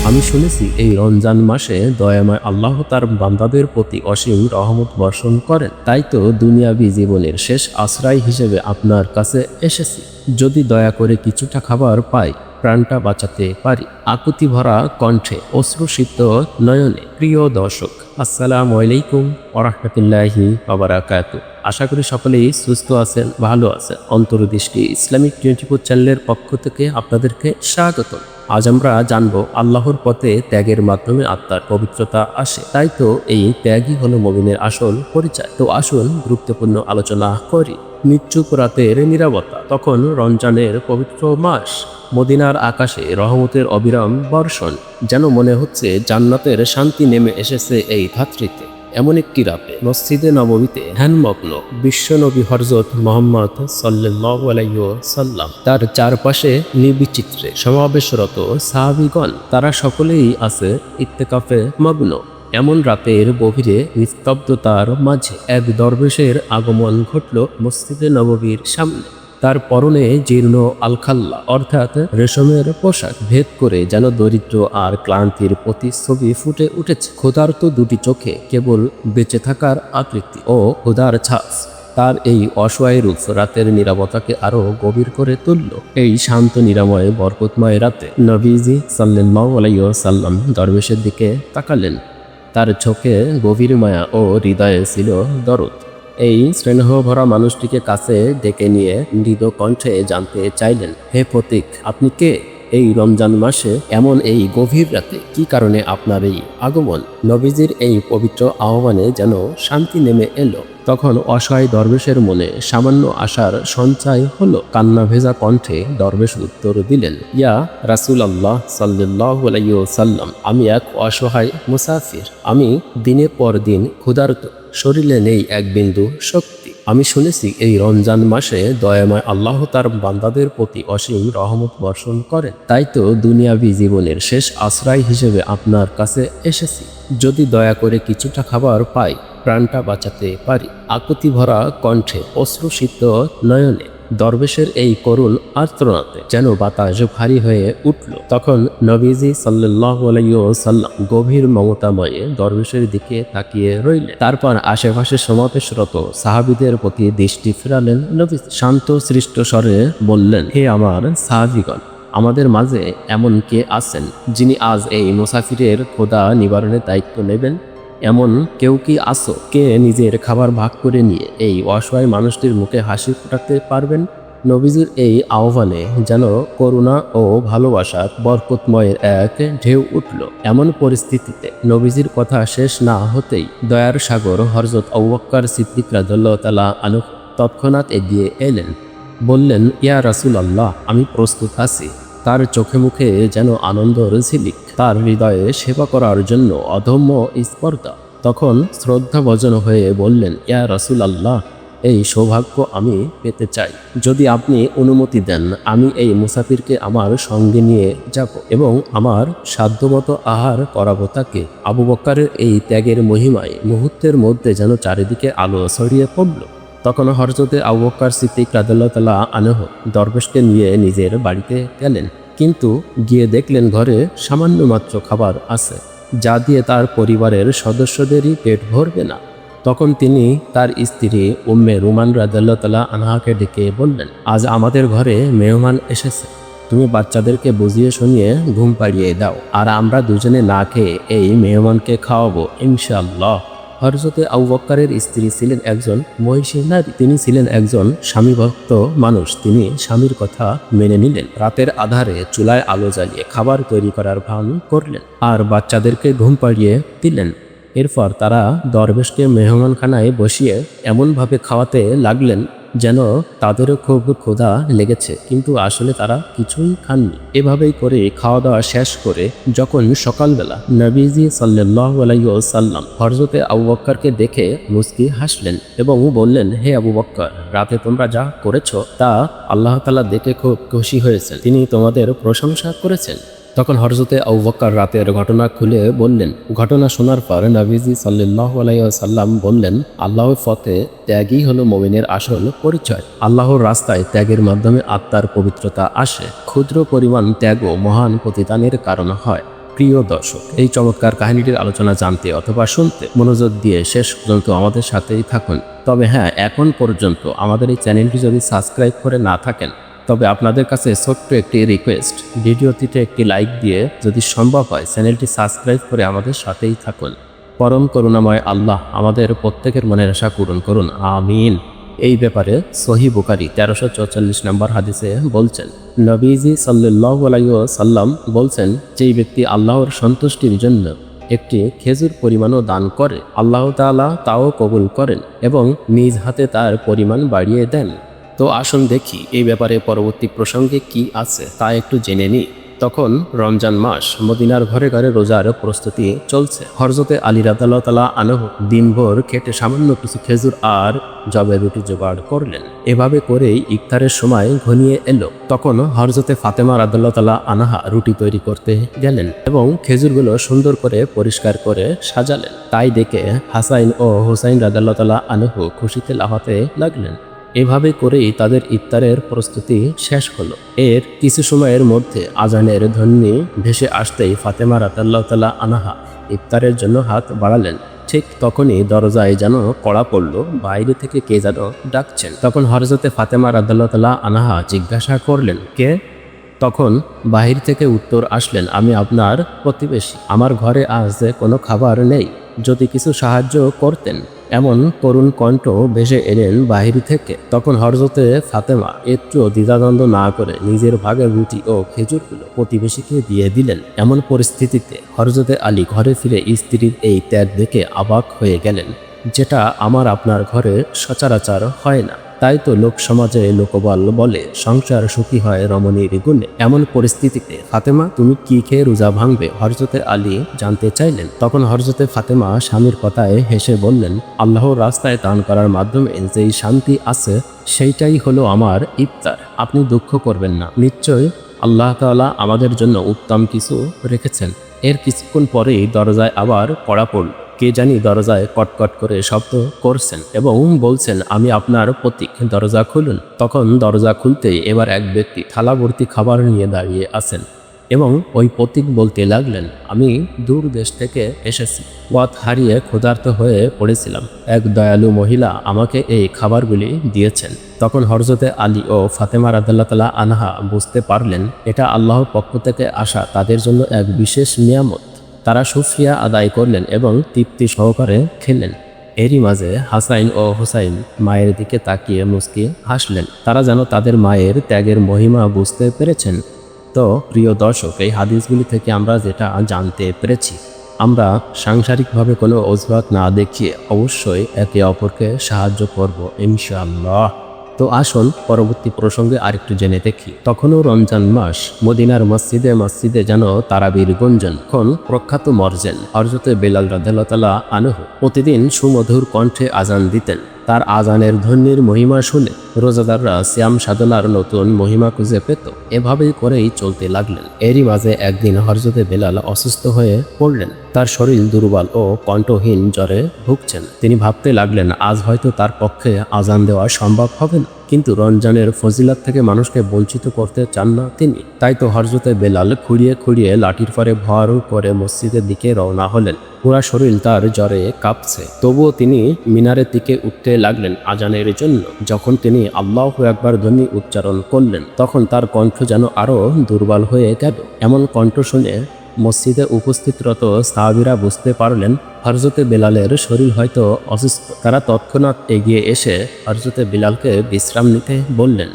আমি শুনেছি এই রমজান মাসে দয়াময় আল্লাহ তার বান্দাদের প্রতি অসীম রহমত বর্ষণ করেন। তাই তো দুনিয়াবী জীবনের শেষ আশ্রয় হিসেবে আপনার কাছে এসেছি। যদি দয়া করে কিছুটা খাবার পাই, প্রাণটা বাঁচাতে পারি। আকুতি ভরা কণ্ঠে, অশ্রুসিক্ত নয়নে। প্রিয় দর্শক, আসসালামু আলাইকুম ওয়া রাহমাতুল্লাহি ওয়া বারাকাতুহু। আশা করি সকলেই সুস্থ আছেন, ভালো আছেন। অন্তর্দৃষ্টি ইসলামিক 24 চ্যানেলের পক্ষ থেকে আপনাদেরকে স্বাগত। আজ আমরা জানব আল্লাহর পথে ত্যাগের মাধ্যমে আত্মার পবিত্রতা আসে। তাই তো এই ত্যাগই হলো মুমিনের আসল পরিচয়। তো আসুন গুরুত্বপূর্ণ আলোচনা করি। নিশ্চুপ রাতের নীরবতা। তখন রমজানের পবিত্র মাস। মদিনার আকাশে রহমতের অবিরাম বর্ষণ। যেন মনে হচ্ছে জান্নাতের শান্তি নেমে এসেছে এই ধাত্রীতে। এমন একটি রাতে মসজিদে নববীতে ধ্যানমগ্ন বিশ্বনবী হযরত মুহাম্মদ সাল্লাল্লাহু আলাইহি ওয়াসাল্লাম, তার চারপাশে নির্বিচিত্রে সমাবেশরত সাহাবীগণ, তারা সকলেই আছে ইত্তেকাফে মগ্ন। এমন রাতের গভীরে নিস্তব্ধতার মাঝে এক দরবেশের আগমন ঘটল মসজিদে নববীর সামনে। তার পরনে জীর্ণ আলখাল্লা অর্থাৎ রেশমের পোশাক ভেদ করে যেন দরিদ্র আর ক্লান্তির প্রতিচ্ছবি ফুটে উঠেছে। ক্ষুধার্ত দুটি চোখে কেবল বেঁচে থাকার আকৃতি ও ক্ষুধার ছাপ। তার এই অসহায় রূপ রাতের নীরবতাকে আরো গভীর করে তুলল। এই শান্ত নিরাময় বরকতময় রাতে নবীজি সাল্লাল্লাহু আলাইহি ওয়াসাল্লাম দরবেশের দিকে তাকালেন। তার চোখে গভীর মায়া ও হৃদয়ে ছিল দরদ। এই স্নেহভরা মানুষটিকে কাছে ডেকে নিয়ে মৃদু কণ্ঠে জানতে চাইলেন, হে প্রতীক, আপনি কে? এই রমজান মাসে এমন এই গভীর রাতে কি কারণে আপনার এই আগমন? নবীজির এই পবিত্র আহ্বানে যেন শান্তি নেমে এলো। তখন অসহায় দরবেশের মনে সামান্য আশার সঞ্চয় হলো। কান্না ভেজা কণ্ঠে দরবেশ উত্তর দিলেন, ইয়া রাসূলুল্লাহ সাল্লাল্লাহু আলাইহি ওয়াসাল্লাম, আমি এক অসহায় মুসাফির। আমি দিনের পর দিন ক্ষুধার্ত, শরীরে নেই এক বিন্দু শক্তি। আমি শুনেছি এই রমজান মাসে দয়াময় আল্লাহ তার বান্দাদের প্রতি অসীম রহমত বর্ষণ করেন। তাই তো দুনিয়াবী জীবনের শেষ আশ্রয় হিসেবে আপনার কাছে এসেছি। যদি দয়া করে কিছুটা খাবার পাই, প্রাণটা বাঁচাতে পারি। আকুতি ভরা কণ্ঠে, অশ্রুসিক্ত নয়নে দরবেশের এই করুণ আর্তনাদে যেন বাতাস ভারী হয়ে উঠল। তখন নবীজি সাল্লাল্লাহু আলাইহি ওয়াসাল্লাম গভীর মমতাময়ে দরবেশের দিকে তাকিয়ে রইলেন। তারপর আশেপাশে সমাবেশরত সাহাবীদের প্রতি দৃষ্টি ফেরালেন। নবী শান্ত সৃষ্ট স্বরে বললেন, হে আমার সাহাবীগণ, আমাদের মাঝে এমন কে আছেন যিনি আজ এই মুসাফিরের ক্ষুধা নিবারণের দায়িত্ব নেবেন? এমন কেউ কি আসো কে নিজের খাবার ভাগ করে নিয়ে এই অসহায় মানুষটির মুখে হাসি ফোটাতে পারবেন? নবীজির এই আহ্বানে যেন করুণা ও ভালোবাসার বরকতময়ের এক ঢেউ উঠল। এমন পরিস্থিতিতে নবীজির কথা শেষ না হতেই দয়ার সাগর হযরত আবু বকর সিদ্দিক রাদিয়াল্লাহু তাআলা আনহু তৎক্ষণাৎ এগিয়ে এলেন। বললেন, ইয়া রাসূলুল্লাহ, আমি প্রস্তুত আছি। তার চোখে মুখে যেন আনন্দর ঝিলিক। তার হৃদয়ে সেবা করার জন্য অদম্য স্পর্ধা। তখন শ্রদ্ধাভজন হয়ে বললেন, ইয়া রাসূলুল্লাহ, এই সৌভাগ্য আমি পেতে চাই। যদি আপনি অনুমতি দেন, আমি এই মুসাফিরকে আমার সঙ্গে নিয়ে যাব এবং আমার সাধ্যমতো আহার করাবো তাকে। আবু বকরের এই ত্যাগের মহিমায় মুহূর্তের মধ্যে যেন চারিদিকে আলো ছড়িয়ে পড়ল। তখন হযরতে আবু বকর সিদ্দিক রাদিয়াল্লাহু তাআলা আনহু দরবেশকে নিয়ে নিজের বাড়িতে গেলেন। কিন্তু গিয়ে দেখলেন ঘরে সামান্য মাত্র খাবার আছে, যা দিয়ে তার পরিবারের সদস্যদেরই পেট ভরবে না। তখন তিনি তার স্ত্রী উম্মে রুমান রাদিয়াল্লাহু তাআলা আনহাকে ডেকে বললেন, আজ আমাদের ঘরে মেহমান এসেছে। তুমি বাচ্চাদেরকে বুঝিয়ে শুনিয়ে ঘুম পাড়িয়ে দাও, আর আমরা দুজনে না খেয়ে এই মেহমানকে খাওয়াবো ইনশাআল্লাহ। হযরতে আবু বকরের স্ত্রী ছিলেন একজন মহিষী নারী। তিনি ছিলেন একজন স্বামীভক্ত মানুষ। তিনি স্বামীর কথা মেনে নিলেন। রাতের আধারে চুলায় আলো জ্বালিয়ে খাবার তৈরি করার ভান করলেন আর বাচ্চাদেরকে ঘুম পাড়িয়ে দিলেন। এরপর তারা দরবেশকে মেহমানখানায় বসিয়ে এমনভাবে খাওয়াতে লাগলেন যেন তাদেরও খুব ক্ষুধা লেগেছে, কিন্তু আসলে তারা কিছুই খাননি। এভাবেই করে খাওয়া দাওয়া শেষ করে যখন সকালবেলা নবীজি সাল্লাল্লাহু আলাইহি ওয়াসাল্লাম হযরতে আবু বকরকে দেখে মুস্কি হাসলেন এবং বললেন, হে আবু বকর, রাতে তোমরা যা করেছ তা আল্লাহ তাআলা দেখে খুব খুশি হয়েছেন। তিনি তোমাদের প্রশংসা করেছেন। তখন হযরতে আবু বকর রাতের ঘটনা খুলে বললেন। ঘটনা শোনার পর নবীজি সাল্লাল্লাহু আলাইহি ওয়াসাল্লাম বললেন, আল্লাহর পথে ত্যাগই হলো মুমিনের আসল পরিচয়। আল্লাহর রাস্তায় ত্যাগের মাধ্যমে আত্মার পবিত্রতা আসে। ক্ষুদ্র পরিমাণ ত্যাগও মহান প্রতিদানের কারণ হয়। প্রিয় দর্শক, এই চমৎকার কাহিনীটির আলোচনা জানতে অথবা শুনতে মনোযোগ দিয়ে শেষ পর্যন্ত আমাদের সাথেই থাকুন। তবে হ্যাঁ, এখন পর্যন্ত আমাদের এই চ্যানেলটি যদি সাবস্ক্রাইব করে না থাকেন, তবে আপনাদের কাছে ছোট্ট একটি রিকোয়েস্ট, ভিডিওটিতে একটি লাইক দিয়ে যদি সম্ভব হয় চ্যানেলটি সাবস্ক্রাইব করে আমাদের সাথেই থাকুন। পরম করুণাময় আল্লাহ আমাদের প্রত্যেকের মনের আশা পূরণ করুন, আমিন। এই ব্যাপারে সহিহ বুখারী 1344 নম্বর হাদিসে বলছেন, নবীজি সাল্লাল্লাহু আলাইহি ওয়াসাল্লাম বলছেন, যেই ব্যক্তি আল্লাহর সন্তুষ্টির জন্য একটি খেজুর পরিমাণও দান করে, আল্লাহ তাআলা তাও কবুল করেন এবং নিজ হাতে তার পরিমাণ বাড়িয়ে দেন। তো আসুন দেখি এই ব্যাপারে পরবর্তী প্রসঙ্গে কি আছে তা একটু জেনে নিই। তখন রমজান মাস, মদিনার ঘরে ঘরে রোজার প্রস্তুতি চলছে। হযরতে আলী রাদিয়াল্লাহু তাআলা আনহু দিনভর খেটে সামান্য কিছু খেজুর আর জবের রুটি জোগাড় করলেন। এভাবে করেই ইফতারের সময় ঘনিয়ে এলো। তখন হযরতে ফাতেমা রাদিয়াল্লাহু তাআলা আনহা রুটি তৈরি করতে গেলেন এবং খেজুরগুলো সুন্দর করে পরিষ্কার করে সাজালেন। তাই দেখে হাসাইন ও হুসাইন রাদিয়াল্লাহু তাআলা আনহু খুশিতে লাফাতে লাগলেন। এভাবে করেই তাদের ইফতারের প্রস্তুতি শেষ হলো। এর কিছু সময়ের মধ্যে আজানের ধ্বনি ভেসে আসতেই ফাতেমা রাদিয়াল্লাহু তাআলা আনহা ইফতারের জন্য হাত বাড়ালেন। ঠিক তখনই দরজায় যেন কড়া পড়ল, বাইরে থেকে কে যেন ডাকছেন। তখন হযরতে ফাতেমা রাদিয়াল্লাহু তাআলা আনহা জিজ্ঞাসা করলেন, কে? তখন বাহির থেকে উত্তর আসলেন, আমি আপনার প্রতিবেশী, আমার ঘরে আজ কোনো খাবার নেই, যদি কিছু সাহায্য করতেন। এমন করুণ কণ্ঠ ভেসে এলেন বাহির থেকে। তখন হযরতে ফাতেমা একটু দ্বিধাদ্বন্দ্ব না করে নিজের ভাগের রুটি ও খেজুরগুলো প্রতিবেশীকে দিয়ে দিলেন। এমন পরিস্থিতিতে হযরতে আলী ঘরে ফিরে স্ত্রীর এই ত্যাগ দেখে অবাক হয়ে গেলেন, যেটা আমার আপনার ঘরে সচরাচর হয় না। তাই তো লোক সমাজে লোকবল বলে, সংসার সুখী হয় রমণীর গুণে। এমন পরিস্থিতিতে ফাতেমা, তুমি কি খেয়ে রোজা ভাঙবে? হযরতে আলী জানতে চাইলেন। তখন হযরতে ফাতেমা স্বামীর কথায় হেসে বললেন, আল্লাহর রাস্তায় দান করার মাধ্যমে যেই শান্তি আছে সেইটাই হলো আমার ইফতার। আপনি দুঃখ করবেন না, নিশ্চয় আল্লাহ তাআলা আমাদের জন্য উত্তম কিছু রেখেছেন। এর কিছুক্ষণ পরেই দরজায় আবার কড়া পড়ল। কে জানি দরজায় কটকট করে শব্দ করছেন এবং বলছেন, আমি আপনার প্রতীক, দরজা খুলুন। তখন দরজা খুলতেই এবার এক ব্যক্তি থালা ভর্তি খাবার নিয়ে দাঁড়িয়ে আছেন এবং ওই প্রতীক বলতে লাগলেন, আমি দূর দেশ থেকে এসেছি, পথ হারিয়ে ক্ষুধার্ত হয়ে পড়েছিলাম, এক দয়ালু মহিলা আমাকে এই খাবারগুলি দিয়েছেন। তখন হযরতে আলী ও ফাতেমা রাদিয়াল্লাহু তাআলা আনহা বুঝতে পারলেন এটা আল্লাহর পক্ষ থেকে আসা তাদের জন্য এক বিশেষ নিয়ামত। তারা শুকরিয়া আদায় করলেন এবং তৃপ্তি সহকারে খেলেন। এরই মাঝে হাসাইন ও হুসাইন মায়ের দিকে তাকিয়ে মুচকি হাসলেন। তারা যেন তাদের মায়ের ত্যাগের মহিমা বুঝতে পেরেছেন। তো প্রিয় দর্শক, এই হাদিসগুলি থেকে আমরা যেটা জানতে পেরেছি, আমরা সাংসারিকভাবে কোনো অজুহাত না দেখিয়ে অবশ্যই একে অপরকে সাহায্য করব ইনশাআল্লাহ। তো আসুন পরবর্তী প্রসঙ্গে আরেকটু জেনে দেখি। তখনও রমজান মাস, মদিনার মসজিদে মসজিদে যেন তারাবির গুঞ্জন। এখন প্রখ্যাত মর্জেন হযরতে বেলাল রাদিয়াল্লাহু তাআলা আনহু প্রতিদিন সুমধুর কণ্ঠে আজান দিতেন। তার আজানের ধ্বনির মহিমা শুনে রোজাদাররা সিয়াম সাধনার নতুন মহিমা খুঁজে পেত। এভাবেই করেই চলতে লাগলেন। এরই মাঝে একদিন হযরতে বেলাল অসুস্থ হয়ে পড়লেন। তার শরীর দুর্বল ও কণ্ঠহীন জ্বরে ভুগছেন। তিনি ভাবতে লাগলেন, আজ হয়তো তার পক্ষে আজান দেওয়া সম্ভব হবে না। কিন্তু রমজানের ফজিলত থেকে মানুষকে বঞ্চিত করতে চান না তিনি। তাই তো হযরতে বেলাল খুঁড়িয়ে খুঁড়িয়ে লাঠির পরে ভর করে মসজিদের দিকে রওনা হলেন। পুরা শরীর তার জ্বরে কাঁপছে, তবুও তিনি মিনারের দিকে উঠতে লাগলেন আজানের জন্য। যখন তিনি আল্লাহু আকবার ধ্বনি উচ্চারণ করলেন, তখন তার কণ্ঠ যেন আরও দুর্বল হয়ে গেল। এমন কণ্ঠ শুনে মসজিদে উপস্থিতরত সাহাবীরা বুঝতে পারলেন হযরতে বেলালের শরীর হয়তো অসুস্থ। তারা তৎক্ষণাৎ এগিয়ে এসে হযরতে বেলালকে বিশ্রাম নিতে বললেন,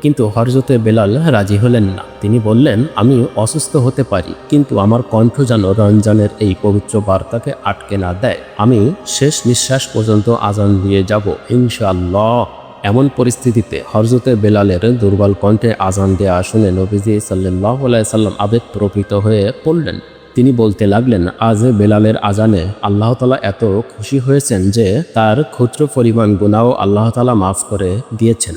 কিন্তু হযরতে বেলাল রাজি হলেন না। তিনি বললেন, আমি অসুস্থ হতে পারি, কিন্তু আমার কণ্ঠ যেন রমজানের এই পবিত্র বার্তাকে আটকে না দেয়। আমি শেষ নিঃশ্বাস পর্যন্ত আজান দিয়ে যাব ইনশাআল্লাহ। এমন পরিস্থিতিতে হযরতে বেলালের দুর্বল কণ্ঠে আজান দেয়া শুনে নবীজি সাল্লাল্লাহু আলাইহি সাল্লাম আবেগপ্রবৃত হয়ে পড়লেন। তিনি বলতে লাগলেন, আজ বেলালের আজানে আল্লাহ তাআলা এত খুশি হয়েছেন যে তার ক্ষুদ্র পরিমাণ গুনাহও আল্লাহ তাআলা মাফ করে দিয়েছেন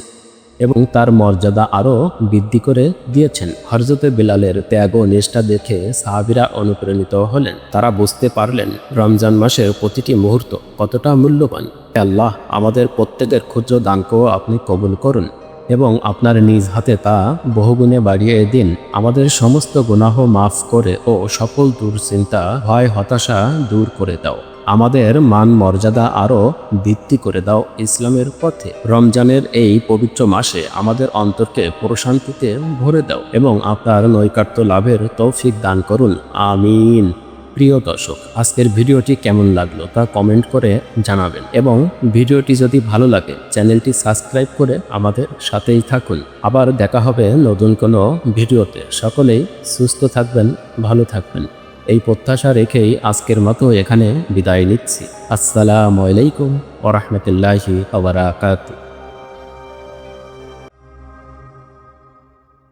এবং তার মর্যাদা আরও বৃদ্ধি করে দিয়েছেন। হযরতে বেলালের ত্যাগ ও নিষ্ঠা দেখে সাহাবীরা অনুপ্রাণিত হলেন। তারা বুঝতে পারলেন রমজান মাসের প্রতিটি মুহূর্ত কতটা মূল্যবান। আল্লাহ আমাদের প্রত্যেকের ক্ষুদ্র দানকেও আপনি কবুল করুন। এবং আপনার নিজ হাতে তা বহুগুণে বাড়িয়ে দিন। আমাদের সমস্ত গুনাহ মাফ করে ও সকল দুশ্চিন্তা, ভয়, হতাশা দূর করে দাও। আমাদের মান মর্যাদা আরও বৃদ্ধি করে দাও ইসলামের পথে। রমজানের এই পবিত্র মাসে আমাদের অন্তরকে প্রশান্তিতে ভরে দাও এবং আপনার নৈকট্য লাভের তৌফিক দান করুন। আমিন। প্রিয় দর্শক, আজকের ভিডিওটি কেমন লাগলো তা কমেন্ট করে জানাবেন এবং ভিডিওটি যদি ভালো লাগে চ্যানেলটি সাবস্ক্রাইব করে আমাদের সাথেই থাকুন। আবার দেখা হবে নতুন কোনো ভিডিওতে। সকলেই সুস্থ থাকবেন, ভালো থাকবেন, এই প্রত্যাশা রেখেই আজকের মতো এখানে বিদায় নিচ্ছি। আসসালামু আলাইকুম ওয়া রাহমাতুল্লাহি ওয়া বারাকাতুহু।